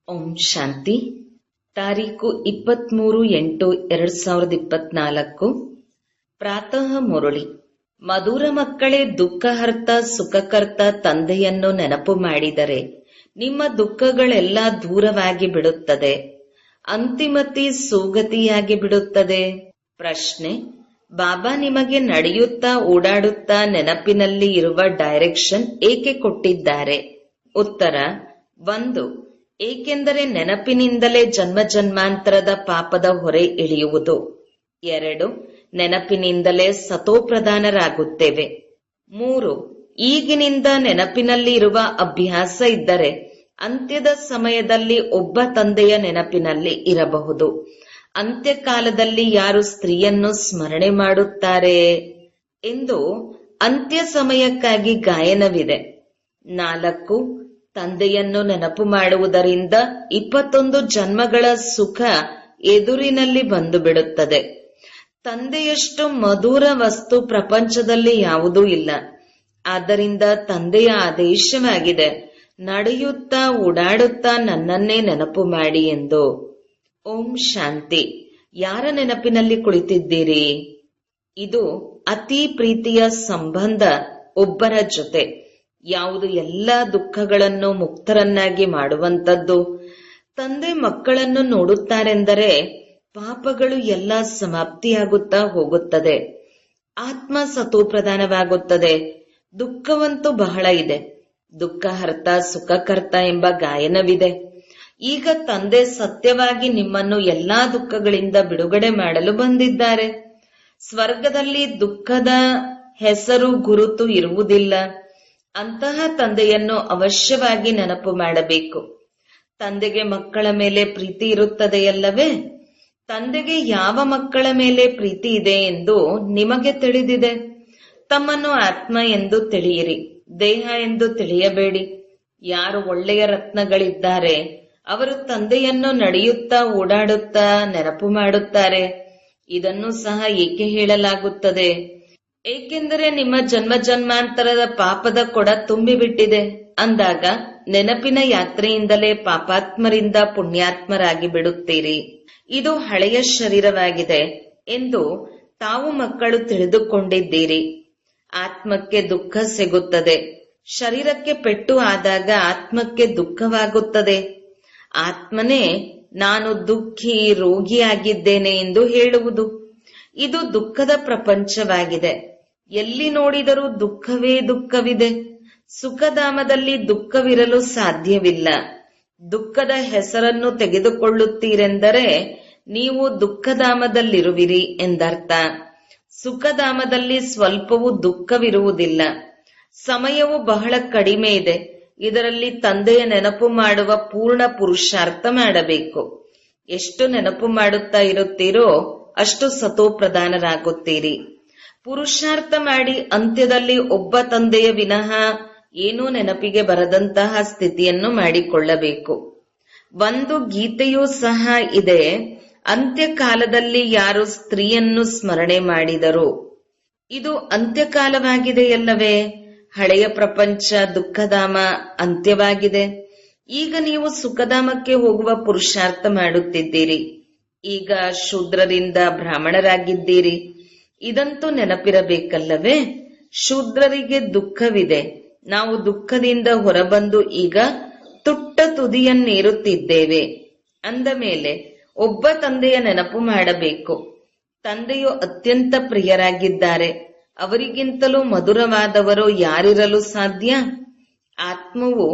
ಓಂ ಶಾಂತಿ. ತಾರೀಕು 23/8/2024. ಪ್ರಾತಃ ಮುರಳಿ. ಮಧುರ ಮಕ್ಕಳೇ, ದುಃಖಹರ್ತ ಸುಖಕರ್ತ ತಂದೆಯನ್ನು ನೆನಪು ಮಾಡಿದರೆ ನಿಮ್ಮ ದುಃಖಗಳೆಲ್ಲ ದೂರವಾಗಿ ಬಿಡುತ್ತದೆ, ಅಂತಿಮತಿ ಸುಗತಿಯಾಗಿ ಬಿಡುತ್ತದೆ. ಪ್ರಶ್ನೆ: ಬಾಬಾ ನಿಮಗೆ ನಡೆಯುತ್ತಾ ಓಡಾಡುತ್ತಾ ನೆನಪಿನಲ್ಲಿ ಇರುವ ಡೈರೆಕ್ಷನ್ ಏಕೆ ಕೊಟ್ಟಿದ್ದಾರೆ? ಉತ್ತರ: 1. ಏಕೆಂದರೆ ನೆನಪಿನಿಂದಲೇ ಜನ್ಮ ಜನ್ಮಾಂತರದ ಪಾಪದ ಹೊರೆ ಇಳಿಯುವುದು. 2. ನೆನಪಿನಿಂದಲೇ ಸತೋಪ್ರಧಾನರಾಗುತ್ತೇವೆ. 3. ಈಗಿನಿಂದ ನೆನಪಿನಲ್ಲಿ ಇರುವ ಅಭ್ಯಾಸ ಇದ್ದರೆ ಅಂತ್ಯದ ಸಮಯದಲ್ಲಿ ಒಬ್ಬ ತಂದೆಯ ನೆನಪಿನಲ್ಲಿ ಇರಬಹುದು. ಅಂತ್ಯಕಾಲದಲ್ಲಿ ಯಾರು ಸ್ತ್ರೀಯನ್ನು ಸ್ಮರಣೆ ಮಾಡುತ್ತಾರೆ ಎಂದು ಅಂತ್ಯ ಸಮಯಕ್ಕಾಗಿ ಗಾಯನವಿದೆ. 4. ತಂದೆಯನ್ನು ನೆನಪು ಮಾಡುವುದರಿಂದ 21 ಜನ್ಮಗಳ ಸುಖ ಎದುರಿನಲ್ಲಿ ಬಂದು ಬಿಡುತ್ತದೆ. ತಂದೆಯಷ್ಟು ಮಧುರ ವಸ್ತು ಪ್ರಪಂಚದಲ್ಲಿ ಯಾವುದೂ ಇಲ್ಲ. ಆದ್ದರಿಂದ ತಂದೆಯ ಆದೇಶವಾಗಿದೆ, ನಡೆಯುತ್ತಾ ಓಡಾಡುತ್ತಾ ನನ್ನನ್ನೇ ನೆನಪು ಮಾಡಿ ಎಂದು. ಓಂ ಶಾಂತಿ. ಯಾರ ನೆನಪಿನಲ್ಲಿ ಕುಳಿತಿದ್ದೀರಿ? ಇದು ಅತಿ ಪ್ರೀತಿಯ ಸಂಬಂಧ ಒಬ್ಬರ ಜೊತೆ, ಯಾವುದು ಎಲ್ಲ ದುಃಖಗಳನ್ನು ಮುಕ್ತರನ್ನಾಗಿ ಮಾಡುವಂತದ್ದು. ತಂದೆ ಮಕ್ಕಳನ್ನು ನೋಡುತ್ತಾರೆಂದರೆ ಪಾಪಗಳು ಎಲ್ಲ ಸಮಾಪ್ತಿಯಾಗುತ್ತಾ ಹೋಗುತ್ತದೆ, ಆತ್ಮ ಸತೋಪ್ರಧಾನವಾಗುತ್ತದೆ. ದುಃಖವಂತೂ ಬಹಳ ಇದೆ. ದುಃಖಹರ್ತ ಸುಖಕರ್ತ ಎಂಬ ಗಾಯನವಿದೆ. ಈಗ ತಂದೆ ಸತ್ಯವಾಗಿ ನಿಮ್ಮನ್ನು ಎಲ್ಲಾ ದುಃಖಗಳಿಂದ ಬಿಡುಗಡೆ ಮಾಡಲು ಬಂದಿದ್ದಾರೆ. ಸ್ವರ್ಗದಲ್ಲಿ ದುಃಖದ ಹೆಸರು ಗುರುತು ಇರುವುದಿಲ್ಲ. ಅಂತಹ ತಂದೆಯನ್ನು ಅವಶ್ಯವಾಗಿ ನೆನಪು ಮಾಡಬೇಕು. ತಂದೆಗೆ ಮಕ್ಕಳ ಮೇಲೆ ಪ್ರೀತಿ ಇರುತ್ತದೆಯಲ್ಲವೇ? ತಂದೆಗೆ ಯಾವ ಮಕ್ಕಳ ಮೇಲೆ ಪ್ರೀತಿ ಇದೆ ಎಂದು ನಿಮಗೆ ತಿಳಿದಿದೆ. ತಮ್ಮನ್ನು ಆತ್ಮ ಎಂದು ತಿಳಿಯಿರಿ, ದೇಹ ಎಂದು ತಿಳಿಯಬೇಡಿ. ಯಾರು ಒಳ್ಳೆಯ ರತ್ನಗಳಿದ್ದಾರೆ ಅವರು ತಂದೆಯನ್ನು ನಡೆಯುತ್ತಾ ಓಡಾಡುತ್ತಾ ನೆನಪು ಮಾಡುತ್ತಾರೆ. ಇದನ್ನು ಸಹ ಏಕೆ ಹೇಳಲಾಗುತ್ತದೆ? ಏಕೆಂದರೆ ನಿಮ್ಮ ಜನ್ಮ ಜನ್ಮಾಂತರದ ಪಾಪದ ಕೊಡ ತುಂಬಿಬಿಟ್ಟಿದೆ. ಅಂದಾಗ ನೆನಪಿನ ಯಾತ್ರೆಯಿಂದಲೇ ಪಾಪಾತ್ಮರಿಂದ ಪುಣ್ಯಾತ್ಮರಾಗಿ ಬಿಡುತ್ತೀರಿ. ಇದು ಹಳೆಯ ಶರೀರವಾಗಿದೆ ಎಂದು ತಾವು ಮಕ್ಕಳು ತಿಳಿದುಕೊಂಡಿದ್ದೀರಿ. ಆತ್ಮಕ್ಕೆ ದುಃಖ ಸಿಗುತ್ತದೆ. ಶರೀರಕ್ಕೆ ಪೆಟ್ಟು ಆದಾಗ ಆತ್ಮಕ್ಕೆ ದುಃಖವಾಗುತ್ತದೆ. ಆತ್ಮನೇ ನಾನು ದುಃಖಿ ರೋಗಿಯಾಗಿದ್ದೇನೆ ಎಂದು ಹೇಳುವುದು. ಇದು ದುಃಖದ ಪ್ರಪಂಚವಾಗಿದೆ. ಎಲ್ಲಿ ನೋಡಿದರೂ ದುಃಖವೇ ದುಃಖವಿದೆ. ಸುಖಧಾಮದಲ್ಲಿ ದುಃಖವಿರಲು ಸಾಧ್ಯವಿಲ್ಲ. ದುಃಖದ ಹೆಸರನ್ನು ತೆಗೆದುಕೊಳ್ಳುತ್ತೀರೆಂದರೆ ನೀವು ದುಃಖಧಾಮದಲ್ಲಿರುವಿರಿ ಎಂದರ್ಥ. ಸುಖಧಾಮದಲ್ಲಿ ಸ್ವಲ್ಪವೂ ದುಃಖವಿರುವುದಿಲ್ಲ. ಸಮಯವು ಬಹಳ ಕಡಿಮೆ ಇದೆ. ಇದರಲ್ಲಿ ತಂದೆಯ ನೆನಪು ಮಾಡುವ ಪೂರ್ಣ ಪುರುಷಾರ್ಥ ಮಾಡಬೇಕು. ಎಷ್ಟು ನೆನಪು ಮಾಡುತ್ತಾ ಇರುತ್ತೀರೋ ಅಷ್ಟು ಸತೋಪ್ರಧಾನರಾಗುತ್ತೀರಿ. ಪುರುಷಾರ್ಥ ಮಾಡಿ ಅಂತ್ಯದಲ್ಲಿ ಒಬ್ಬ ತಂದೆಯ ವಿನಃ ಏನೂ ನೆನಪಿಗೆ ಬರದಂತಹ ಸ್ಥಿತಿಯನ್ನು ಮಾಡಿಕೊಳ್ಳಬೇಕು. ಒಂದು ಗೀತೆಯೂ ಸಹ ಇದೆ, ಅಂತ್ಯಕಾಲದಲ್ಲಿ ಯಾರು ಸ್ತ್ರೀಯನ್ನು ಸ್ಮರಣೆ ಮಾಡಿದರು. ಇದು ಅಂತ್ಯಕಾಲವಾಗಿದೆಯಲ್ಲವೇ? ಹಳೆಯ ಪ್ರಪಂಚ ದುಃಖಧಾಮ ಅಂತ್ಯವಾಗಿದೆ. ಈಗ ನೀವು ಸುಖಧಾಮಕ್ಕೆ ಹೋಗುವ ಪುರುಷಾರ್ಥ ಮಾಡುತ್ತಿದ್ದೀರಿ. ಈಗ ಶೂದ್ರರಿಂದ ಬ್ರಾಹ್ಮಣರಾಗಿದ್ದೀರಿ. ಇದಂತೂ ನೆನಪಿರಬೇಕಲ್ಲವೇ? ಶೂದ್ರರಿಗೆ ದುಃಖವಿದೆ. ನಾವು ದುಃಖದಿಂದ ಹೊರಬಂದು ಈಗ ತುಟ್ಟ ತುದಿಯನ್ನೇರುತ್ತಿದ್ದೇವೆ. ಅಂದ ಮೇಲೆ ಒಬ್ಬ ತಂದೆಯ ನೆನಪು ಮಾಡಬೇಕು. ತಂದೆಯು ಅತ್ಯಂತ ಪ್ರಿಯರಾಗಿದ್ದಾರೆ. ಅವರಿಗಿಂತಲೂ ಮಧುರವಾದವರು ಯಾರಿರಲು ಸಾಧ್ಯ? ಆತ್ಮವು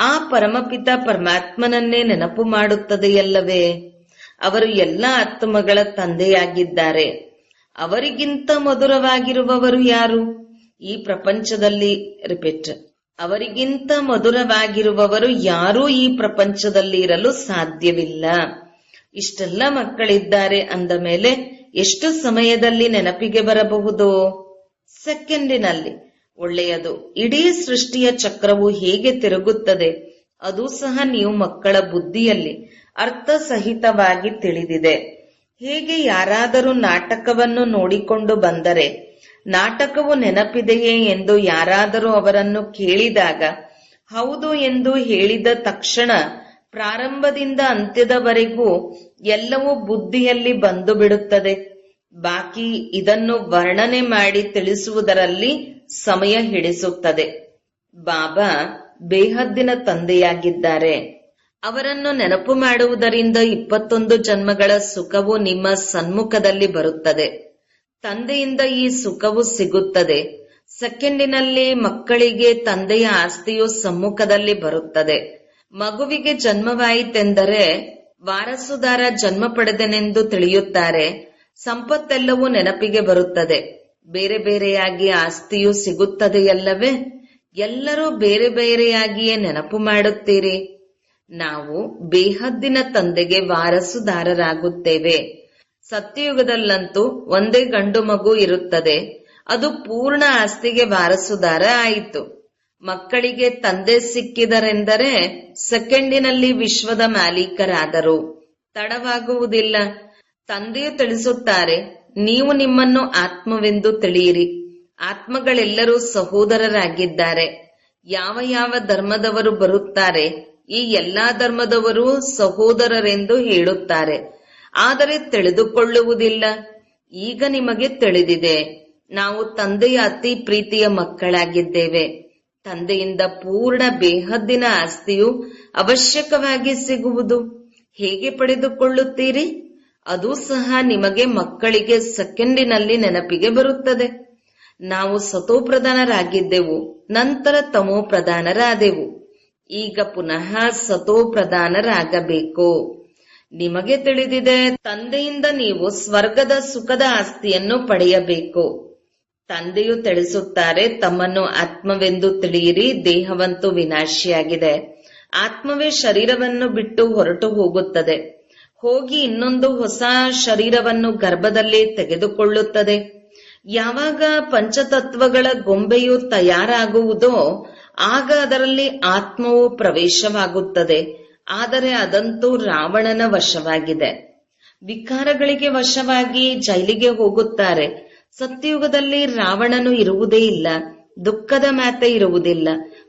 ಆ ಪರಮಪಿತ ಪರಮಾತ್ಮನನ್ನೇ ನೆನಪು ಮಾಡುತ್ತದೆಯಲ್ಲವೇ? ಅವರು ಎಲ್ಲ ಆತ್ಮಗಳ ತಂದೆಯಾಗಿದ್ದಾರೆ. ಅವರಿಗಿಂತ ಮಧುರವಾಗಿರುವವರು ಯಾರು ಈ ಪ್ರಪಂಚದಲ್ಲಿ? ರಿಪೀಟ್: ಅವರಿಗಿಂತ ಮಧುರವಾಗಿರುವವರು ಯಾರೂ ಈ ಪ್ರಪಂಚದಲ್ಲಿ ಇರಲು ಸಾಧ್ಯವಿಲ್ಲ. ಇಷ್ಟೆಲ್ಲ ಮಕ್ಕಳಿದ್ದಾರೆ ಅಂದ ಮೇಲೆ ಎಷ್ಟು ಸಮಯದಲ್ಲಿ ನೆನಪಿಗೆ ಬರಬಹುದು? ಸೆಕೆಂಡಿನಲ್ಲಿ. ಒಳ್ಳೆಯದು. ಇಡೀ ಸೃಷ್ಟಿಯ ಚಕ್ರವು ಹೇಗೆ ತಿರುಗುತ್ತದೆ ಅದು ಸಹ ನೀವು ಮಕ್ಕಳ ಬುದ್ಧಿಯಲ್ಲಿ ಅರ್ಥಸಹಿತವಾಗಿ ತಿಳಿದಿದೆ. ಹೇಗೆ ಯಾರಾದರೂ ನಾಟಕವನ್ನು ನೋಡಿಕೊಂಡು ಬಂದರೆ ನಾಟಕವು ನೆನಪಿದೆಯೇ ಎಂದು ಯಾರಾದರೂ ಅವರನ್ನು ಕೇಳಿದಾಗ ಹೌದು ಎಂದು ಹೇಳಿದ ತಕ್ಷಣ ಪ್ರಾರಂಭದಿಂದ ಅಂತ್ಯದವರೆಗೂ ಎಲ್ಲವೂ ಬುದ್ಧಿಯಲ್ಲಿ ಬಂದು ಬಿಡುತ್ತದೆ. ಬಾಕಿ ಇದನ್ನು ವರ್ಣನೆ ಮಾಡಿ ತಿಳಿಸುವುದರಲ್ಲಿ ಸಮಯ ಹಿಡಿಸುತ್ತದೆ. ಬಾಬಾ ಬೇಹದ್ದಿನ ತಂದೆಯಾಗಿದ್ದಾರೆ. ಅವರನ್ನು ನೆನಪು ಮಾಡುವುದರಿಂದ 21 ಜನ್ಮಗಳ ಸುಖವು ನಿಮ್ಮ ಸನ್ಮುಖದಲ್ಲಿ ಬರುತ್ತದೆ. ತಂದೆಯಿಂದ ಈ ಸುಖವು ಸಿಗುತ್ತದೆ. ಸೆಕೆಂಡಿನಲ್ಲಿ ಮಕ್ಕಳಿಗೆ ತಂದೆಯ ಆಸ್ತಿಯು ಸಮ್ಮುಖದಲ್ಲಿ ಬರುತ್ತದೆ. ಮಗುವಿಗೆ ಜನ್ಮವಾಯಿತೆಂದರೆ ವಾರಸುದಾರ ಜನ್ಮ ಪಡೆದನೆಂದು ತಿಳಿಯುತ್ತಾರೆ. ಸಂಪತ್ತೆಲ್ಲವೂ ನೆನಪಿಗೆ ಬರುತ್ತದೆ. ಬೇರೆ ಬೇರೆಯಾಗಿ ಆಸ್ತಿಯೂ ಸಿಗುತ್ತದೆಯಲ್ಲವೇ? ಎಲ್ಲರೂ ಬೇರೆ ಬೇರೆಯಾಗಿಯೇ ನೆನಪು ಮಾಡುತ್ತೀರಿ. ನಾವು ಬೇಹದ್ದಿನ ತಂದೆಗೆ ವಾರಸುದಾರರಾಗುತ್ತೇವೆ. ಸತ್ಯಯುಗದಲ್ಲಂತೂ ಒಂದೇ ಗಂಡು ಮಗು ಇರುತ್ತದೆ. ಅದು ಪೂರ್ಣ ಆಸ್ತಿಗೆ ವಾರಸುದಾರ ಆಯಿತು. ಮಕ್ಕಳಿಗೆ ತಂದೆ ಸಿಕ್ಕಿದರೆಂದರೆ ಸೆಕೆಂಡಿನಲ್ಲಿ ವಿಶ್ವದ ಮಾಲೀಕರಾದರು. ತಡವಾಗುವುದಿಲ್ಲ. ತಂದೆಯು ತಿಳಿಸುತ್ತಾರೆ, ನೀವು ನಿಮ್ಮನ್ನು ಆತ್ಮವೆಂದು ತಿಳಿಯಿರಿ. ಆತ್ಮಗಳೆಲ್ಲರೂ ಸಹೋದರರಾಗಿದ್ದಾರೆ. ಯಾವ ಯಾವ ಧರ್ಮದವರು ಬರುತ್ತಾರೆ, ಈ ಎಲ್ಲಾ ಧರ್ಮದವರು ಸಹೋದರರೆಂದು ಹೇಳುತ್ತಾರೆ. ಆದರೆ ತಿಳಿದುಕೊಳ್ಳುವುದಿಲ್ಲ. ಈಗ ನಿಮಗೆ ತಿಳಿದಿದೆ, ನಾವು ತಂದೆಯ ಅತಿ ಪ್ರೀತಿಯ ಮಕ್ಕಳಾಗಿದ್ದೇವೆ. ತಂದೆಯಿಂದ ಪೂರ್ಣ ಬೇಹದ್ದಿನ ಆಸ್ತಿಯು ಅವಶ್ಯಕವಾಗಿ ಸಿಗುವುದು. ಹೇಗೆ ಪಡೆದುಕೊಳ್ಳುತ್ತೀರಿ? ಅದು ಸಹ ನಿಮಗೆ ಮಕ್ಕಳಿಗೆ ಸೆಕೆಂಡಿನಲ್ಲಿ ನೆನಪಿಗೆ ಬರುತ್ತದೆ. ನಾವು ಸತೋಪ್ರಧಾನರಾಗಿದ್ದೆವು, ನಂತರ ತಮೋ ಪ್ರಧಾನರಾದೆವು. ಈಗ ಪುನಃ ಸತೋಪ್ರಧಾನರಾಗಬೇಕು. ನಿಮಗೆ ತಿಳಿದಿದೆ, ತಂದೆಯಿಂದ ನೀವು ಸ್ವರ್ಗದ ಸುಖದ ಆಸ್ತಿಯನ್ನು ಪಡೆಯಬೇಕು. ತಂದೆಯು ತಿಳಿಸುತ್ತಾರೆ, ತಮ್ಮನ್ನು ಆತ್ಮವೆಂದು ತಿಳಿಯಿರಿ. ದೇಹವಂತೂ ವಿನಾಶಿಯಾಗಿದೆ. ಆತ್ಮವೇ ಶರೀರವನ್ನು ಬಿಟ್ಟು ಹೊರಟು ಹೋಗುತ್ತದೆ. ಹೋಗಿ ಇನ್ನೊಂದು ಹೊಸ ಶರೀರವನ್ನು ಗರ್ಭದಲ್ಲಿ ತೆಗೆದುಕೊಳ್ಳುತ್ತದೆ. ಯಾವಾಗ ಪಂಚತತ್ವಗಳ ಗೊಂಬೆಯು ತಯಾರಾಗುವುದೋ ಆಗ ಅದರಲ್ಲಿ ಆತ್ಮವು ಪ್ರವೇಶವಾಗುತ್ತದೆ. ಆದರೆ ಅದಂತೂ ರಾವಣನ ವಶವಾಗಿದೆ. ವಿಕಾರಗಳಿಗೆ ವಶವಾಗಿ ಜೈಲಿಗೆ ಹೋಗುತ್ತಾರೆ. ಸತ್ಯಯುಗದಲ್ಲಿ ರಾವಣನು ಇರುವುದೇ ಇಲ್ಲ. ದುಃಖದ ಮಾತೆ ಇರುವುದಿಲ್ಲ.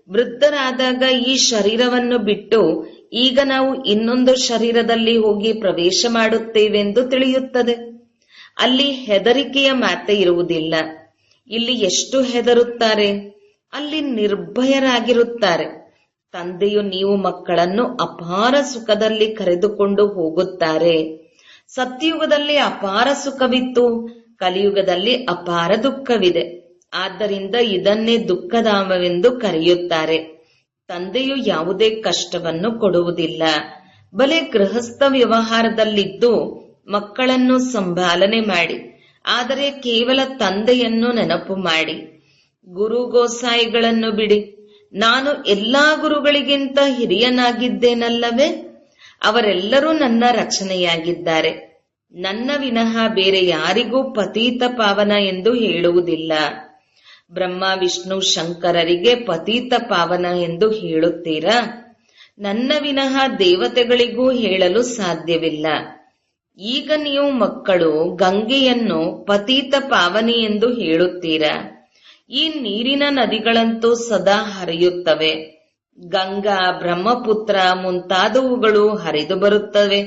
ವೃದ್ಧರಾದಾಗ ಈ ಶರೀರವನ್ನು ಬಿಟ್ಟು ಈಗ ನಾವು ಇನ್ನೊಂದು ಶರೀರದಲ್ಲಿ ಹೋಗಿ ಪ್ರವೇಶ ಮಾಡುತ್ತೇವೆಂದು ತಿಳಿಯುತ್ತದೆ. ಅಲ್ಲಿ ಹೆದರಿಕೆಯ ಮಾತೆ ಇರುವುದಿಲ್ಲ. ಇಲ್ಲಿ ಎಷ್ಟು ಹೆದರುತ್ತಾರೆ, ಅಲ್ಲಿ ನಿರ್ಭಯರಾಗಿರುತ್ತಾರೆ. ತಂದೆಯು ನೀವು ಮಕ್ಕಳನ್ನು ಅಪಾರ ಸುಖದಲ್ಲಿ ಕರೆದುಕೊಂಡು ಹೋಗುತ್ತಾರೆ. ಸತ್ಯಯುಗದಲ್ಲಿ ಅಪಾರ ಸುಖವಿತ್ತು, ಕಲಿಯುಗದಲ್ಲಿ ಅಪಾರ ದುಃಖವಿದೆ. ಆದ್ದರಿಂದ ಇದನ್ನೇ ದುಃಖಧಾಮವೆಂದು ಕರೆಯುತ್ತಾರೆ. ತಂದೆಯು ಯಾವುದೇ ಕಷ್ಟವನ್ನು ಕೊಡುವುದಿಲ್ಲ. ಬಲೆ ಗೃಹಸ್ಥ ವ್ಯವಹಾರದಲ್ಲಿದ್ದು ಮಕ್ಕಳನ್ನು ಸಂಭಾಲನೆ ಮಾಡಿ, ಆದರೆ ಕೇವಲ ತಂದೆಯನ್ನು ನೆನಪು ಮಾಡಿ. ಗುರು ಗೋಸಾಯಿಗಳನ್ನು ಬಿಡಿ. ನಾನು ಎಲ್ಲಾ ಗುರುಗಳಿಗಿಂತ ಹಿರಿಯನಾಗಿದ್ದೇನಲ್ಲವೇ? ಅವರೆಲ್ಲರೂ ನನ್ನ ರಕ್ಷಣೆಯಾಗಿದ್ದಾರೆ. ನನ್ನ ವಿನಃ ಬೇರೆ ಯಾರಿಗೂ ಪತೀತ ಪಾವನ ಎಂದು ಹೇಳುವುದಿಲ್ಲ. ಬ್ರಹ್ಮ ವಿಷ್ಣು ಶಂಕರರಿಗೆ ಪತೀತ ಪಾವನ ಎಂದು ಹೇಳುತ್ತೀರಾ? ನನ್ನ ವಿನಃ ದೇವತೆಗಳಿಗೂ ಹೇಳಲು ಸಾಧ್ಯವಿಲ್ಲ. ಈಗ ನೀವು ಮಕ್ಕಳು ಗಂಗೆಯನ್ನು ಪತೀತ ಪಾವನಿ ಎಂದು ಹೇಳುತ್ತೀರಾ? ಈ ನೀರಿನ ನದಿಗಳಂತೂ ಸದಾ ಹರಿಯುತ್ತವೆ. ಗಂಗಾ, ಬ್ರಹ್ಮಪುತ್ರ ಮುಂತಾದವುಗಳು ಹರಿದು ಬರುತ್ತವೆ.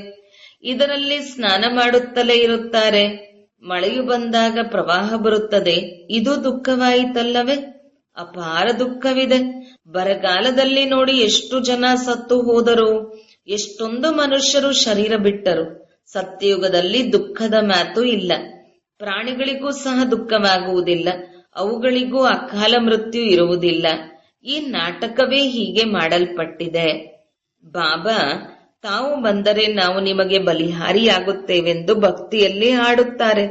ಇದರಲ್ಲಿ ಸ್ನಾನ ಮಾಡುತ್ತಲೇ ಇರುತ್ತಾರೆ. ಮಳೆಯು ಬಂದಾಗ ಪ್ರವಾಹ ಬರುತ್ತದೆ. ಇದು ದುಃಖವಾಯಿತಲ್ಲವೇ? ಅಪಾರ ದುಃಖವಿದೆ. ಬರಗಾಲದಲ್ಲಿ ನೋಡಿ ಎಷ್ಟು ಜನ ಸತ್ತು ಹೋದರು, ಎಷ್ಟೊಂದು ಮನುಷ್ಯರು ಶರೀರ ಬಿಟ್ಟರು. ಸತ್ಯಯುಗದಲ್ಲಿ ದುಃಖದ ಮಾತು ಇಲ್ಲ. ಪ್ರಾಣಿಗಳಿಗೂ ಸಹ ದುಃಖವಾಗುವುದಿಲ್ಲ. ಅವುಗಳಿಗೂ ಅಕಾಲ ಮೃತ್ಯು ಇರುವುದಿಲ್ಲ. ಈ ನಾಟಕವೇ ಹೀಗೆ ಮಾಡಲ್ಪಟ್ಟಿದೆ. ಬಾಬಾ ತಾವು ಬಂದರೆ ನಾವು ನಿಮಗೆ ಬಲಿಹಾರಿಯಾಗುತ್ತೇವೆಂದು ಭಕ್ತಿಯಲ್ಲಿ ಹಾಡುತ್ತಾರೆ.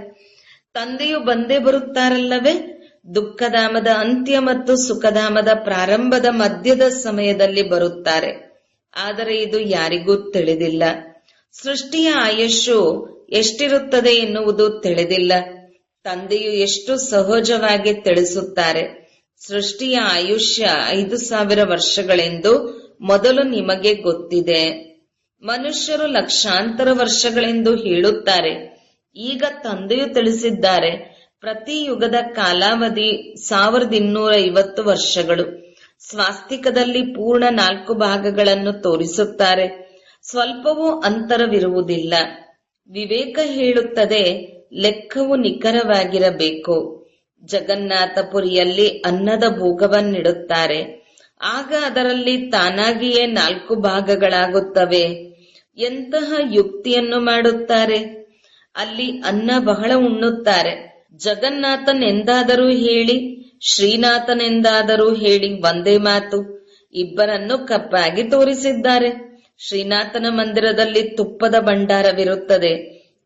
ತಂದೆಯು ಬಂದೇ ಬರುತ್ತಾರಲ್ಲವೇ? ದುಃಖಧಾಮದ ಅಂತ್ಯ ಮತ್ತು ಸುಖಧಾಮದ ಪ್ರಾರಂಭದ ಮಧ್ಯದ ಸಮಯದಲ್ಲಿ ಬರುತ್ತಾರೆ. ಆದರೆ ಇದು ಯಾರಿಗೂ ತಿಳಿದಿಲ್ಲ. ಸೃಷ್ಟಿಯ ಆಯುಷ್ಯು ಎಷ್ಟಿರುತ್ತದೆ ಎನ್ನುವುದು ತಿಳಿದಿಲ್ಲ. ತಂದೆಯು ಎಷ್ಟು ಸಹಜವಾಗಿ ತಿಳಿಸುತ್ತಾರೆ. ಸೃಷ್ಟಿಯ ಆಯುಷ್ಯ 5000 ವರ್ಷಗಳೆಂದು ಮೊದಲು ನಿಮಗೆ ಗೊತ್ತಿದೆ. ಮನುಷ್ಯರು ಲಕ್ಷಾಂತರ ವರ್ಷಗಳೆಂದು ಹೇಳುತ್ತಾರೆ. ಈಗ ತಂದೆಯು ತಿಳಿಸಿದ್ದಾರೆ, ಪ್ರತಿ ಯುಗದ ಕಾಲಾವಧಿ 1250 ವರ್ಷಗಳು. ಸ್ವಾಸ್ತಿಕದಲ್ಲಿ ಪೂರ್ಣ 4 ಭಾಗಗಳನ್ನು ತೋರಿಸುತ್ತಾರೆ. ಸ್ವಲ್ಪವೂ ಅಂತರವಿರುವುದಿಲ್ಲ. ವಿವೇಕ ಹೇಳುತ್ತದೆ, ಲೆಕ್ಕವು ನಿಖರವಾಗಿರಬೇಕು. ಜಗನ್ನಾಥಪುರಿಯಲ್ಲಿ ಅನ್ನದ ಭೋಗವನ್ನಿಡುತ್ತಾರೆ. ಆಗ ಅದರಲ್ಲಿ ತಾನಾಗಿಯೇ 4 ಭಾಗಗಳಾಗುತ್ತವೆ. ಎಂತಹ ಯುಕ್ತಿಯನ್ನು ಮಾಡುತ್ತಾರೆ! ಅಲ್ಲಿ ಅನ್ನ ಬಹಳ ಉಣ್ಣುತ್ತಾರೆ. ಜಗನ್ನಾಥನೆಂದಾದರೂ ಹೇಳಿ, ಶ್ರೀನಾಥನೆಂದಾದರೂ ಹೇಳಿ, ಒಂದೇ ಮಾತು. ಇಬ್ಬರನ್ನು ಕಪ್ಪಾಗಿ ತೋರಿಸಿದ್ದಾರೆ. ಶ್ರೀನಾಥನ ಮಂದಿರದಲ್ಲಿ ತುಪ್ಪದ ಭಂಡಾರವಿರುತ್ತದೆ.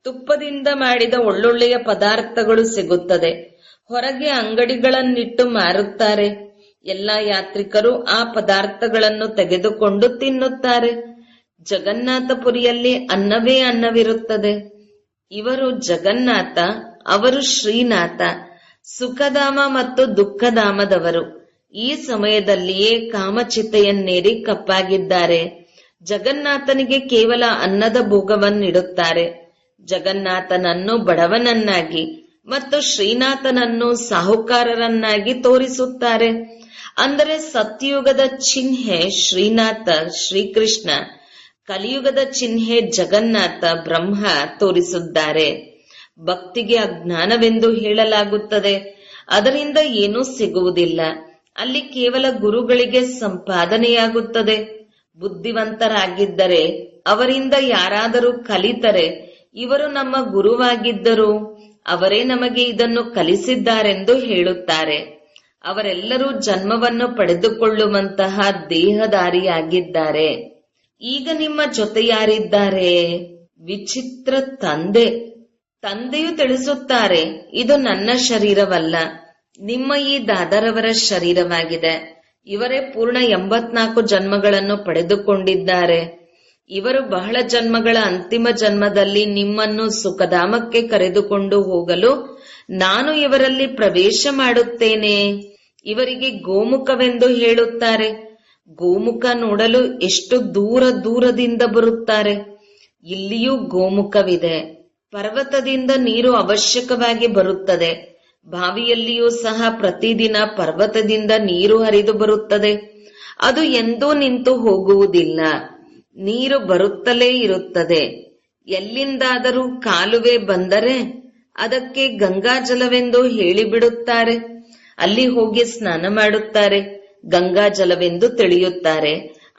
ತುಪ್ಪದಿಂದ ಮಾಡಿದ ಒಳ್ಳೊಳ್ಳೆಯ ಪದಾರ್ಥಗಳು ಸಿಗುತ್ತದೆ. ಹೊರಗೆ ಅಂಗಡಿಗಳನ್ನಿಟ್ಟು ಮಾರುತ್ತಾರೆ. ಎಲ್ಲಾ ಯಾತ್ರಿಕರು ಆ ಪದಾರ್ಥಗಳನ್ನು ತೆಗೆದುಕೊಂಡು ತಿನ್ನುತ್ತಾರೆ. ಜಗನ್ನಾಥಪುರಿಯಲ್ಲಿ ಅನ್ನವೇ ಅನ್ನವಿರುತ್ತದೆ. ಇವರು ಜಗನ್ನಾಥ, ಅವರು ಶ್ರೀನಾಥ, ಸುಖಧಾಮ ಮತ್ತು ದುಃಖಧಾಮದವರು. ಈ ಸಮಯದಲ್ಲಿಯೇ ಕಾಮಚಿತೆಯನ್ನೇರಿ ಕಪ್ಪಾಗಿದ್ದಾರೆ. ಜಗನ್ನಾಥನಿಗೆ ಕೇವಲ ಅನ್ನದ ಭೋಗವನ್ನಿಡುತ್ತಾರೆ. ಜಗನ್ನಾಥನನ್ನು ಬಡವನನ್ನಾಗಿ ಮತ್ತು ಶ್ರೀನಾಥನನ್ನು ಸಾಹುಕಾರರನ್ನಾಗಿ ತೋರಿಸುತ್ತಾರೆ. ಅಂದರೆ ಸತ್ಯಯುಗದ ಚಿಹ್ನೆ ಶ್ರೀನಾಥ ಶ್ರೀಕೃಷ್ಣ, ಕಲಿಯುಗದ ಚಿಹ್ನೆ ಜಗನ್ನಾಥ ಬ್ರಹ್ಮ ತೋರಿಸಿದ್ದಾರೆ. ಭಕ್ತಿಗೆ ಅಜ್ಞಾನವೆಂದು ಹೇಳಲಾಗುತ್ತದೆ. ಅದರಿಂದ ಏನೂ ಸಿಗುವುದಿಲ್ಲ. ಅಲ್ಲಿ ಕೇವಲ ಗುರುಗಳಿಗೆ ಸಂಪಾದನೆಯಾಗುತ್ತದೆ. ಬುದ್ಧಿವಂತರಾಗಿದ್ದರೆ ಅವರಿಂದ ಯಾರಾದರೂ ಕಲಿತರೆ, ಇವರು ನಮ್ಮ ಗುರುವಾಗಿದ್ದರು, ಅವರೇ ನಮಗೆ ಇದನ್ನು ಕಲಿಸಿದ್ದಾರೆಂದು ಹೇಳುತ್ತಾರೆ. ಅವರೆಲ್ಲರೂ ಜನ್ಮವನ್ನು ಪಡೆದುಕೊಳ್ಳುವಂತಹ ದೇಹಧಾರಿಯಾಗಿದ್ದಾರೆ. ಈಗ ನಿಮ್ಮ ಜೊತೆ ಯಾರಿದ್ದಾರೆ? ವಿಚಿತ್ರ ತಂದೆ. ತಂದೆಯು ತಿಳಿಸುತ್ತಾರೆ, ಇದು ನನ್ನ ಶರೀರವಲ್ಲ, ನಿಮ್ಮ ಈ ದಾದರವರ ಶರೀರವಾಗಿದೆ. ಇವರೇ ಪೂರ್ಣ 84 ಜನ್ಮಗಳನ್ನು ಪಡೆದುಕೊಂಡಿದ್ದಾರೆ. ಇವರು ಬಹಳ ಜನ್ಮಗಳ ಅಂತಿಮ ಜನ್ಮದಲ್ಲಿ ನಿಮ್ಮನ್ನು ಸುಖಧಾಮಕ್ಕೆ ಕರೆದುಕೊಂಡು ಹೋಗಲು ನಾನು ಇವರಲ್ಲಿ ಪ್ರವೇಶ ಮಾಡುತ್ತೇನೆ. ಇವರಿಗೆ ಗೋಮುಖವೆಂದು ಹೇಳುತ್ತಾರೆ. ಗೋಮುಖ ನೋಡಲು ಎಷ್ಟು ದೂರದಿಂದ ಬರುತ್ತಾರೆ. ಇಲ್ಲಿಯೂ ಗೋಮುಖವಿದೆ. ಪರ್ವತದಿಂದ ನೀರು ಅವಶ್ಯಕವಾಗಿ ಬರುತ್ತದೆ. ಬಾವಿಯಲ್ಲಿಯೂ ಸಹ ಪ್ರತಿದಿನ ಪರ್ವತದಿಂದ ನೀರು ಹರಿದು ಬರುತ್ತದೆ. ಅದು ಎಂದೂ ನಿಂತು ಹೋಗುವುದಿಲ್ಲ. ನೀರು ಬರುತ್ತಲೇ ಇರುತ್ತದೆ. ಎಲ್ಲಿಂದಾದರೂ ಕಾಲುವೆ ಬಂದರೆ ಅದಕ್ಕೆ ಗಂಗಾಜಲವೆಂದು ಹೇಳಿಬಿಡುತ್ತಾರೆ. ಅಲ್ಲಿ ಹೋಗಿ ಸ್ನಾನ ಮಾಡುತ್ತಾರೆ, ಗಂಗಾಜಲವೆಂದು ತಿಳಿಯುತ್ತಾರೆ.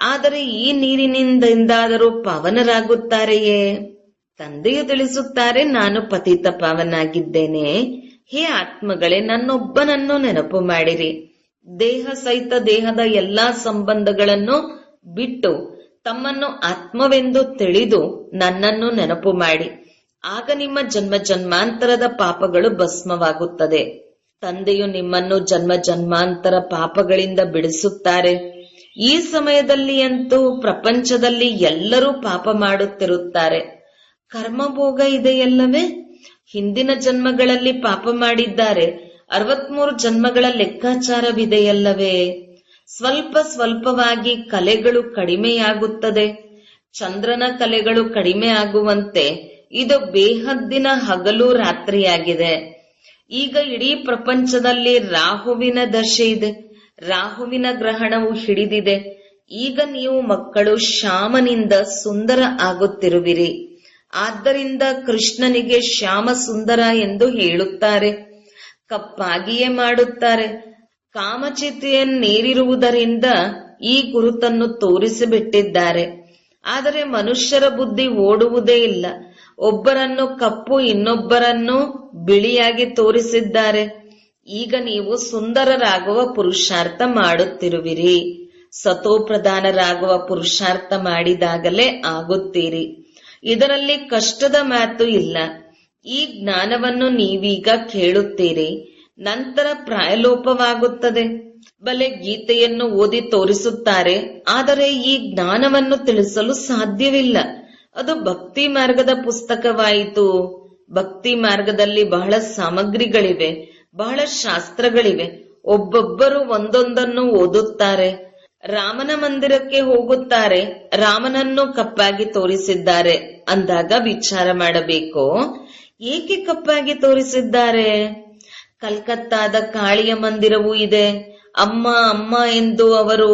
ಆದರೆ ಈ ನೀರಿನಿಂದಾದರೂ ಪಾವನರಾಗುತ್ತಾರೆಯೇ? ತಂದೆಯು ತಿಳಿಸುತ್ತಾರೆ, ನಾನು ಪತಿತ ಪಾವನಾಗಿದ್ದೇನೆ. ಹೇ ಆತ್ಮಗಳೇ, ನನ್ನೊಬ್ಬನನ್ನು ನೆನಪು ಮಾಡಿರಿ. ದೇಹ ಸಹಿತ ದೇಹದ ಎಲ್ಲಾ ಸಂಬಂಧಗಳನ್ನು ಬಿಟ್ಟು ತಮ್ಮನ್ನು ಆತ್ಮವೆಂದು ತಿಳಿದು ನನ್ನನ್ನು ನೆನಪು ಮಾಡಿ. ಆಗ ನಿಮ್ಮ ಜನ್ಮ ಜನ್ಮಾಂತರದ ಪಾಪಗಳು ಭಸ್ಮವಾಗುತ್ತದೆ. ತಂದೆಯು ನಿಮ್ಮನ್ನು ಜನ್ಮ ಜನ್ಮಾಂತರ ಪಾಪಗಳಿಂದ ಬಿಡಿಸುತ್ತಾರೆ. ಈ ಸಮಯದಲ್ಲಿ ಅಂತೂ ಪ್ರಪಂಚದಲ್ಲಿ ಎಲ್ಲರೂ ಪಾಪ ಮಾಡುತ್ತಿರುತ್ತಾರೆ. ಕರ್ಮಭೋಗ ಇದೆಯಲ್ಲವೇ? ಹಿಂದಿನ ಜನ್ಮಗಳಲ್ಲಿ ಪಾಪ ಮಾಡಿದ್ದಾರೆ. 63 ಜನ್ಮಗಳ ಲೆಕ್ಕಾಚಾರವಿದೆಯಲ್ಲವೇ? ಸ್ವಲ್ಪ ಸ್ವಲ್ಪವಾಗಿ ಕಲೆಗಳು ಕಡಿಮೆಯಾಗುತ್ತದೆ. ಚಂದ್ರನ ಕಲೆಗಳು ಕಡಿಮೆ ಆಗುವಂತೆ ಇದು ಬೇಹದ್ದಿನ ಹಗಲು ರಾತ್ರಿಯಾಗಿದೆ. ಈಗ ಇಡೀ ಪ್ರಪಂಚದಲ್ಲಿ ರಾಹುವಿನ ದಶೆ ಇದೆ. ರಾಹುವಿನ ಗ್ರಹಣವು ಹಿಡಿದಿದೆ. ಈಗ ನೀವು ಮಕ್ಕಳು ಶ್ಯಾಮನಿಂದ ಸುಂದರ ಆಗುತ್ತಿರುವಿರಿ. ಆದ್ದರಿಂದ ಕೃಷ್ಣನಿಗೆ ಶ್ಯಾಮ ಸುಂದರ ಎಂದು ಹೇಳುತ್ತಾರೆ. ಕಪ್ಪಾಗಿಯೇ ಮಾಡುತ್ತಾರೆ. ಕಾಮಚಿತೆಯನ್ನೇರಿರುವುದರಿಂದ ಈ ಗುರುತನ್ನು ತೋರಿಸಿಬಿಟ್ಟಿದ್ದಾರೆ. ಆದರೆ ಮನುಷ್ಯರ ಬುದ್ಧಿ ಓಡುವುದೇ ಇಲ್ಲ. ಒಬ್ಬರನ್ನು ಕಪ್ಪು, ಇನ್ನೊಬ್ಬರನ್ನು ಬಿಳಿಯಾಗಿ ತೋರಿಸಿದ್ದಾರೆ. ಈಗ ನೀವು ಸುಂದರರಾಗುವ ಪುರುಷಾರ್ಥ ಮಾಡುತ್ತಿರುವಿರಿ. ಸತೋಪ್ರಧಾನರಾಗುವ ಪುರುಷಾರ್ಥ ಮಾಡಿದಾಗಲೇ ಆಗುತ್ತೀರಿ. ಇದರಲ್ಲಿ ಕಷ್ಟದ ಮಾತು ಇಲ್ಲ. ಈ ಜ್ಞಾನವನ್ನು ನೀವೀಗ ಕೇಳುತ್ತೀರಿ, ನಂತರ ಪ್ರಾಯಲೋಪವಾಗುತ್ತದೆ. ಬಲೆ ಗೀತೆಯನ್ನು ಓದಿ ತೋರಿಸುತ್ತಾರೆ, ಆದರೆ ಈ ಜ್ಞಾನವನ್ನು ತಿಳಿಸಲು ಸಾಧ್ಯವಿಲ್ಲ. ಅದು ಭಕ್ತಿ ಮಾರ್ಗದ ಪುಸ್ತಕವಾಯಿತು. ಭಕ್ತಿ ಮಾರ್ಗದಲ್ಲಿ ಬಹಳ ಸಾಮಗ್ರಿಗಳಿವೆ, ಬಹಳ ಶಾಸ್ತ್ರಗಳಿವೆ. ಒಬ್ಬೊಬ್ಬರು ಒಂದೊಂದನ್ನು ಓದುತ್ತಾರೆ. ರಾಮನ ಮಂದಿರಕ್ಕೆ ಹೋಗುತ್ತಾರೆ, ರಾಮನನ್ನು ಕಪ್ಪಾಗಿ ತೋರಿಸಿದ್ದಾರೆ ಅಂದಾಗ ವಿಚಾರ ಮಾಡಬೇಕು, ಏಕೆ ಕಪ್ಪಾಗಿ ತೋರಿಸಿದ್ದಾರೆ? ಕಲ್ಕತ್ತಾದ ಕಾಳಿಯ ಮಂದಿರವೂ ಇದೆ. ಅಮ್ಮ ಅಮ್ಮ ಎಂದು ಅವರು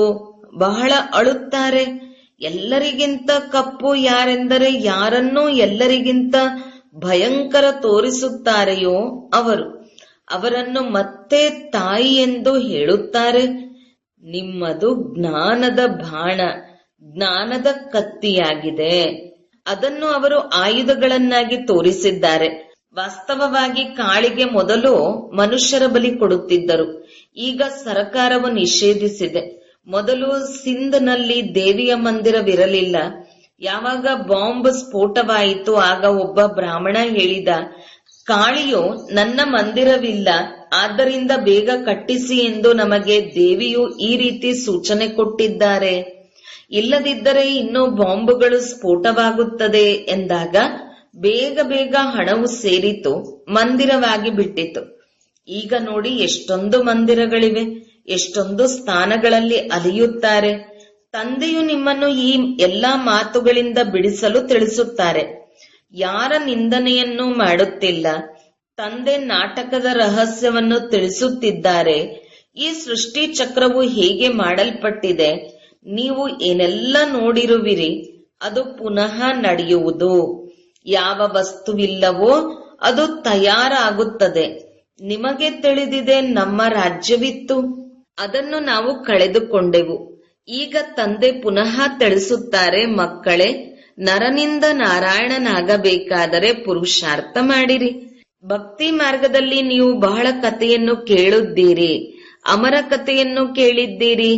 ಬಹಳ ಅಳುತ್ತಾರೆ. ಎಲ್ಲರಿಗಿಂತ ಕಪ್ಪು ಯಾರೆಂದರೆ ಯಾರನ್ನೂ ಎಲ್ಲರಿಗಿಂತ ಭಯಂಕರ ತೋರಿಸುತ್ತಾರೆಯೋ ಅವರನ್ನು ಮತ್ತೆ ತಾಯಿ ಎಂದು ಹೇಳುತ್ತಾರೆ. ನಿಮ್ಮದು ಜ್ಞಾನದ ಬಾಣ, ಜ್ಞಾನದ ಕತ್ತಿಯಾಗಿದೆ. ಅದನ್ನು ಅವರು ಆಯುಧಗಳನ್ನಾಗಿ ತೋರಿಸಿದ್ದಾರೆ. ವಾಸ್ತವವಾಗಿ ಕಾಳಿಗೆ ಮೊದಲು ಮನುಷ್ಯರ ಬಲಿ ಕೊಡುತ್ತಿದ್ದರು. ಈಗ ಸರ್ಕಾರವು ನಿಷೇಧಿಸಿದೆ. ಮೊದಲು ಸಿಂಧ್ನಲ್ಲಿ ದೇವಿಯ ಮಂದಿರವಿರಲಿಲ್ಲ. ಯಾವಾಗ ಬಾಂಬ್ ಸ್ಫೋಟವಾಯಿತು ಆಗ ಒಬ್ಬ ಬ್ರಾಹ್ಮಣ ಹೇಳಿದ, ಕಾಳಿಯು ನನ್ನ ಮಂದಿರವಿಲ್ಲ, ಆದ್ದರಿಂದ ಬೇಗ ಕಟ್ಟಿಸಿ ಎಂದು ನಮಗೆ ದೇವಿಯು ಈ ರೀತಿ ಸೂಚನೆ ಕೊಟ್ಟಿದ್ದಾರೆ. ಇಲ್ಲದಿದ್ದರೆ ಇನ್ನೂ ಬಾಂಬುಗಳು ಸ್ಫೋಟವಾಗುತ್ತದೆ ಎಂದಾಗ ಬೇಗ ಬೇಗ ಹಣವು ಸೇರಿತು, ಮಂದಿರವಾಗಿ ಬಿಟ್ಟಿತು. ಈಗ ನೋಡಿ ಎಷ್ಟೊಂದು ಮಂದಿರಗಳಿವೆ, ಎಷ್ಟೊಂದು ಸ್ಥಾನಗಳಲ್ಲಿ ಅಲಿಯುತ್ತಾರೆ. ತಂದೆಯು ನಿಮ್ಮನ್ನು ಈ ಎಲ್ಲಾ ಮಾತುಗಳಿಂದ ಬಿಡಿಸಲು ತಿಳಿಸುತ್ತಾರೆ. ಯಾರ ನಿಂದನೆಯನ್ನೂ ಮಾಡುತ್ತಿಲ್ಲ. ತಂದೆ ನಾಟಕದ ರಹಸ್ಯವನ್ನು ತಿಳಿಸುತ್ತಿದ್ದಾರೆ. ಈ ಸೃಷ್ಟಿ ಚಕ್ರವು ಹೇಗೆ ಮಾಡಲ್ಪಟ್ಟಿದೆ, ನೀವು ಏನೆಲ್ಲ ನೋಡಿರುವಿರಿ ಅದು ಪುನಃ ನಡೆಯುವುದು. ಯಾವ ವಸ್ತುವಿಲ್ಲವೋ ಅದು ತಯಾರಾಗುತ್ತದೆ. ನಿಮಗೆ ತಿಳಿದಿದೆ, ನಮ್ಮ ರಾಜ್ಯವಿತ್ತು, ಅದನ್ನು ನಾವು ಕಳೆದುಕೊಂಡೆವು. ಈಗ ತಂದೆ ಪುನಃ ತಿಳಿಸುತ್ತಾರೆ, ಮಕ್ಕಳೇ, ನರನಿಂದ ನಾರಾಯಣನಾಗಬೇಕಾದರೆ ಪುರುಷಾರ್ಥ ಮಾಡಿರಿ. ಭಕ್ತಿ ಮಾರ್ಗದಲ್ಲಿ ನೀವು ಬಹಳ ಕಥೆಯನ್ನು ಕೇಳಿದ್ದೀರಿ, ಅಮರ ಕಥೆಯನ್ನು ಕೇಳಿದ್ದೀರಿ.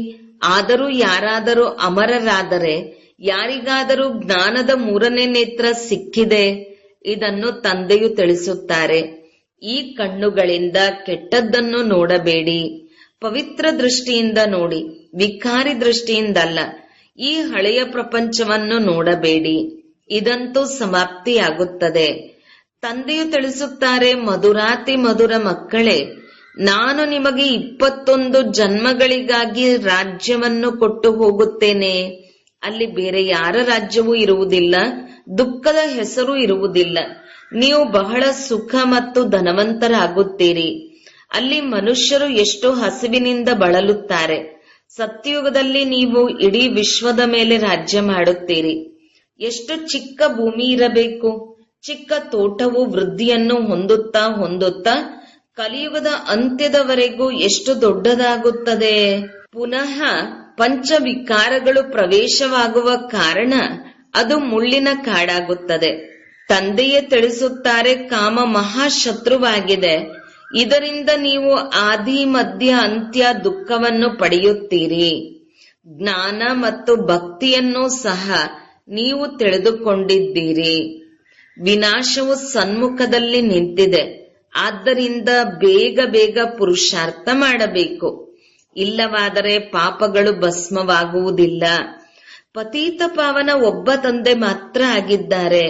ಆದರೂ ಯಾರಾದರೂ ಅಮರರಾದರೆ, ಯಾರಿಗಾದರೂ ಜ್ಞಾನದ 3ನೇ ನೇತ್ರ ಸಿಕ್ಕಿದೆ. ಇದನ್ನು ತಂದೆಯು ತಿಳಿಸುತ್ತಾರೆ. ಈ ಕಣ್ಣುಗಳಿಂದ ಕೆಟ್ಟದ್ದನ್ನು ನೋಡಬೇಡಿ, ಪವಿತ್ರ ದೃಷ್ಟಿಯಿಂದ ನೋಡಿ, ವಿಕಾರಿ ದೃಷ್ಟಿಯಿಂದಲ್ಲ. ಈ ಹಳೆಯ ಪ್ರಪಂಚವನ್ನು ನೋಡಬೇಡಿ, ಇದಂತೂ ಸಮಾಪ್ತಿಯಾಗುತ್ತದೆ. ತಂದೆಯು ತಿಳಿಸುತ್ತಾರೆ, ಮಧುರಾತಿ ಮಧುರ ಮಕ್ಕಳೇ, ನಾನು ನಿಮಗೆ 21 ಜನ್ಮಗಳಿಗಾಗಿ ರಾಜ್ಯವನ್ನು ಕೊಟ್ಟು ಹೋಗುತ್ತೇನೆ. ಅಲ್ಲಿ ಬೇರೆ ಯಾರ ರಾಜ್ಯವೂ ಇರುವುದಿಲ್ಲ, ದುಃಖದ ಹೆಸರು ಇರುವುದಿಲ್ಲ. ನೀವು ಬಹಳ ಸುಖ ಮತ್ತು ಧನವಂತರಾಗುತ್ತೀರಿ. ಅಲ್ಲಿ ಮನುಷ್ಯರು ಎಷ್ಟು ಹಸಿವಿನಿಂದ ಬಳಲುತ್ತಾರೆ. ಸತ್ಯಯುಗದಲ್ಲಿ ನೀವು ಇಡೀ ವಿಶ್ವದ ಮೇಲೆ ರಾಜ್ಯ ಮಾಡುತ್ತೀರಿ. ಎಷ್ಟು ಚಿಕ್ಕ ಭೂಮಿ ಇರಬೇಕು. ಚಿಕ್ಕ ತೋಟವು ವೃದ್ಧಿಯನ್ನು ಹೊಂದುತ್ತಾ ಹೊಂದುತ್ತಾ ಕಲಿಯುಗದ ಅಂತ್ಯದವರೆಗೂ ಎಷ್ಟು ದೊಡ್ಡದಾಗುತ್ತದೆ. ಪುನಃ ಪಂಚವಿಕಾರಗಳು ಪ್ರವೇಶವಾಗುವ ಕಾರಣ ಅದು ಮುಳ್ಳಿನ ಕಾಡಾಗುತ್ತದೆ. ತಂದೆಯೇ ತಿಳಿಸುತ್ತಾರೆ, ಕಾಮ ಮಹಾಶತ್ರುವಾಗಿದೆ. ಇದರಿಂದ ನೀವು ಆದಿ ಮಧ್ಯ ಅಂತ್ಯ ದುಃಖವನ್ನು ಪಡೆಯುತ್ತೀರಿ. ಜ್ಞಾನ ಮತ್ತು ಭಕ್ತಿಯನ್ನು ಸಹ ನೀವು ತಿಳಿದುಕೊಂಡಿದ್ದೀರಿ. ವಿನಾಶವು ಸನ್ಮುಖದಲ್ಲಿ ನಿಂತಿದೆ. ಆದ್ದರಿಂದ ಬೇಗ ಬೇಗ ಪುರುಷಾರ್ಥ ಮಾಡಬೇಕು. ಇಲ್ಲವಾದರೆ ಪಾಪಗಳು ಭಸ್ಮವಾಗುವುದಿಲ್ಲ. ಪತೀತ ಪಾವನ ಒಬ್ಬ ತಂದೆ ಮಾತ್ರ ಆಗಿದ್ದಾರೆ.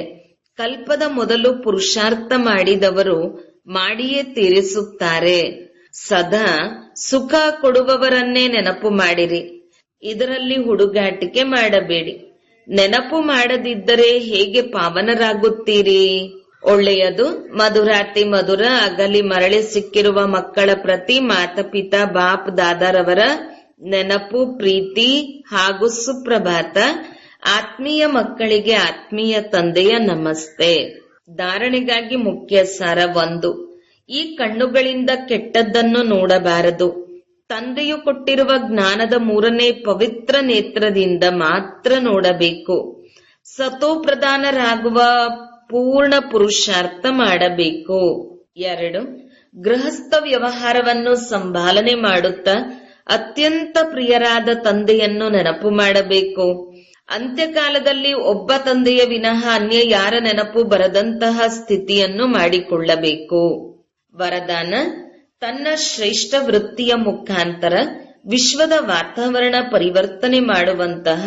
ಕಲ್ಪದ ಮೊದಲು ಪುರುಷಾರ್ಥ ಮಾಡಿದವರು ಮಾಡಿಯೇ ತೀರಿಸುತ್ತಾರೆ. ಸದಾ ಸುಖ ಕೊಡುವವರನ್ನೇ ನೆನಪು ಮಾಡಿರಿ. ಇದರಲ್ಲಿ ಹುಡುಗಾಟಿಕೆ ಮಾಡಬೇಡಿ. ನೆನಪು ಮಾಡದಿದ್ದರೆ ಹೇಗೆ ಪಾವನರಾಗುತ್ತೀರಿ? ಒಳ್ಳೆಯದು. ಮಧುರಾತಿ ಮಧುರ ಅಗಲಿ ಮರಳಿ ಸಿಕ್ಕಿರುವ ಮಕ್ಕಳ ಪ್ರತಿ ಮಾತಪಿತಾ ಬಾಪ್ ದಾದಾರವರ ನೆನಪು, ಪ್ರೀತಿ ಹಾಗೂ ಸುಪ್ರಭಾತ. ಆತ್ಮೀಯ ಮಕ್ಕಳಿಗೆ ಆತ್ಮೀಯ ತಂದೆಯ ನಮಸ್ತೆ. ಧಾರಣೆಗಾಗಿ ಮುಖ್ಯ ಸಾರ 1. ಈ ಕಣ್ಣುಗಳಿಂದ ಕೆಟ್ಟದ್ದನ್ನು ನೋಡಬಾರದು. ತಂದೆಯು ಕೊಟ್ಟಿರುವ ಜ್ಞಾನದ 3ನೇ ಪವಿತ್ರ ನೇತ್ರದಿಂದ ಮಾತ್ರ ನೋಡಬೇಕು. ಸತೋಪ್ರಧಾನರಾಗುವ ಪೂರ್ಣ ಪುರುಷಾರ್ಥ ಮಾಡಬೇಕು. 2. ಗೃಹಸ್ಥ ವ್ಯವಹಾರವನ್ನು ಸಂಭಾಲನೆ ಮಾಡುತ್ತಾ ಅತ್ಯಂತ ಪ್ರಿಯರಾದ ತಂದೆಯನ್ನು ನೆನಪು ಮಾಡಬೇಕು. ಅಂತ್ಯಕಾಲದಲ್ಲಿ ಒಬ್ಬ ತಂದೆಯ ವಿನಃ ಅನ್ಯ ಯಾರ ನೆನಪು ಬರದಂತಹ ಸ್ಥಿತಿಯನ್ನು ಮಾಡಿಕೊಳ್ಳಬೇಕು. ವರದಾನ: ತನ್ನ ಶ್ರೇಷ್ಠ ವೃತ್ತಿಯ ಮುಖಾಂತರ ವಿಶ್ವದ ವಾತಾವರಣ ಪರಿವರ್ತನೆ ಮಾಡುವಂತಹ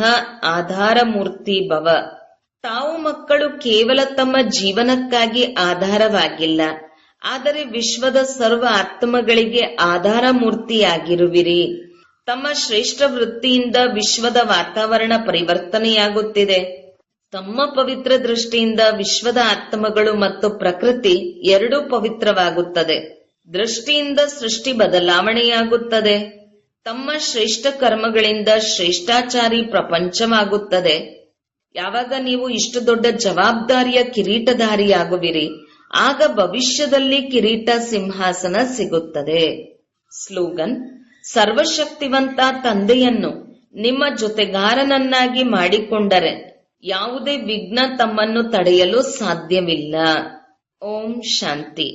ಆಧಾರ ಮೂರ್ತಿ ಭವ. ತಾವು ಮಕ್ಕಳು ಕೇವಲ ತಮ್ಮ ಜೀವನಕ್ಕಾಗಿ ಆಧಾರವಾಗಿಲ್ಲ, ಆದರೆ ವಿಶ್ವದ ಸರ್ವ ಆತ್ಮಗಳಿಗೆ ಆಧಾರ ಮೂರ್ತಿಯಾಗಿರುವಿರಿ. ತಮ್ಮ ಶ್ರೇಷ್ಠ ವೃತ್ತಿಯಿಂದ ವಿಶ್ವದ ವಾತಾವರಣ ಪರಿವರ್ತನೆಯಾಗುತ್ತಿದೆ. ತಮ್ಮ ಪವಿತ್ರ ದೃಷ್ಟಿಯಿಂದ ವಿಶ್ವದ ಆತ್ಮಗಳು ಮತ್ತು ಪ್ರಕೃತಿ ಎರಡೂ ಪವಿತ್ರವಾಗುತ್ತದೆ. ದೃಷ್ಟಿಯಿಂದ ಸೃಷ್ಟಿ ಬದಲಾವಣೆಯಾಗುತ್ತದೆ. ತಮ್ಮ ಶ್ರೇಷ್ಠ ಕರ್ಮಗಳಿಂದ ಶ್ರೇಷ್ಠಾಚಾರಿ ಪ್ರಪಂಚವಾಗುತ್ತದೆ. ಯಾವಾಗ ನೀವು ಇಷ್ಟು ದೊಡ್ಡ ಜವಾಬ್ದಾರಿಯ ಕಿರೀಟಧಾರಿಯಾಗುವಿರಿ, ಆಗ ಭವಿಷ್ಯದಲ್ಲಿ ಕಿರೀಟ ಸಿಂಹಾಸನ ಸಿಗುತ್ತದೆ. ಸ್ಲೋಗನ್: ಸರ್ವಶಕ್ತಿವಂತ ತಂದೆಯನ್ನು ನಿಮ್ಮ ಜೊತೆಗಾರನನ್ನಾಗಿ ಮಾಡಿಕೊಂಡರೆ ಯಾವುದೇ ವಿಘ್ನ ತಮ್ಮನ್ನು ತಡೆಯಲು ಸಾಧ್ಯವಿಲ್ಲ. ಓಂ ಶಾಂತಿ.